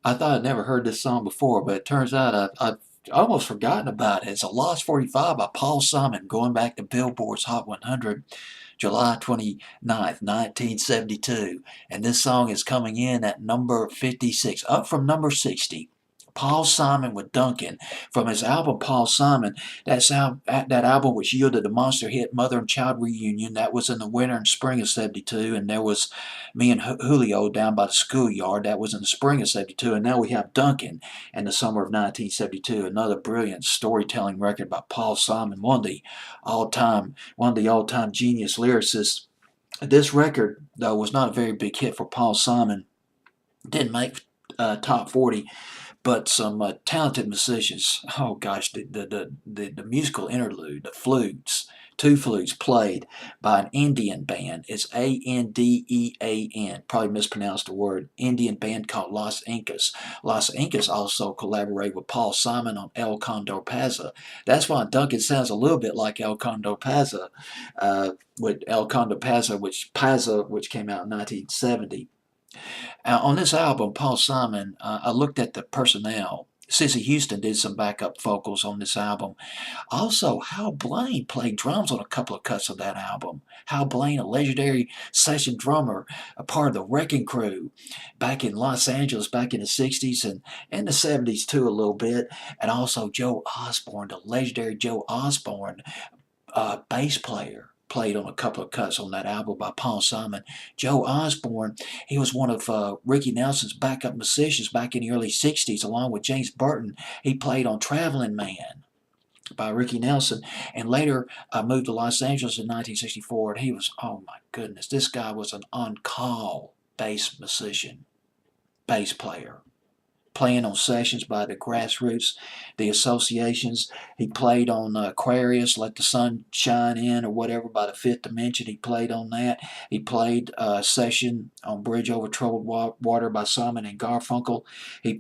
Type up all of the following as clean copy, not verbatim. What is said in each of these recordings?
I thought I'd never heard this song before, but it turns out I've almost forgotten about it. It's a Lost 45 by Paul Simon, going back to Billboard's Hot 100, July 29th, 1972. And this song is coming in at number 56, up from number 60. Paul Simon with Duncan from his album Paul Simon. That album which yielded the monster hit Mother and Child Reunion. That was in the winter and spring of 72. And there was Me and Julio down by the schoolyard. That was in the spring of 72. And now we have Duncan in the summer of 1972. Another brilliant storytelling record by Paul Simon, one of the all-time genius lyricists. This record, though, was not a very big hit for Paul Simon. Didn't make top 40, but some talented musicians. Oh gosh, the musical interlude, the flutes, two flutes played by an Indian band. It's Andean. Probably mispronounced the word. Indian band called Los Incas. Los Incas also collaborated with Paul Simon on El Condor Pasa. That's why Duncan sounds a little bit like El Condor Pasa, with El Condor Pasa, which came out in 1970. On this album, Paul Simon, I looked at the personnel. Cissy Houston did some backup vocals on this album. Also, Hal Blaine played drums on a couple of cuts of that album. Hal Blaine, a legendary session drummer, a part of the Wrecking Crew back in Los Angeles back in the 60s and the 70s too a little bit. And also Joe Osborne, the legendary Joe Osborne, bass player, played on a couple of cuts on that album by Paul Simon. Joe Osborne, he was one of Ricky Nelson's backup musicians back in the early 60s, along with James Burton. He played on Traveling Man by Ricky Nelson, and later moved to Los Angeles in 1964, and he was, oh my goodness, this guy was an on-call bass musician, bass player, playing on sessions by the Grassroots, the Associations. He played on Aquarius, Let the Sun Shine In, or whatever, by the Fifth Dimension. He played on that. He played a session on Bridge Over Troubled Water by Simon and Garfunkel. He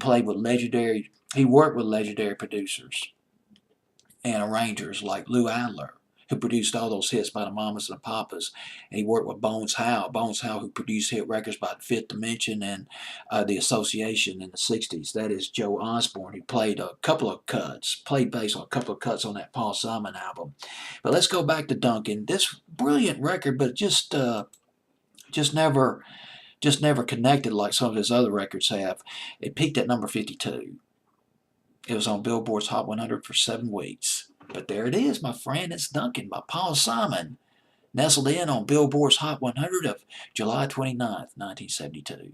worked with legendary producers and arrangers like Lou Adler, who produced all those hits by the Mamas and the Papas. And he worked with Bones Howe, who produced hit records by the Fifth Dimension and the Association in the 60s. That is Joe Osborne, who played played bass on a couple of cuts on that Paul Simon album. But let's go back to Duncan. This brilliant record, but just never connected like some of his other records have. It peaked at number 52. It was on Billboard's Hot 100 for 7 weeks. But there it is, my friend. It's Duncan by Paul Simon, nestled in on Billboard's Hot 100 of July 29th, 1972.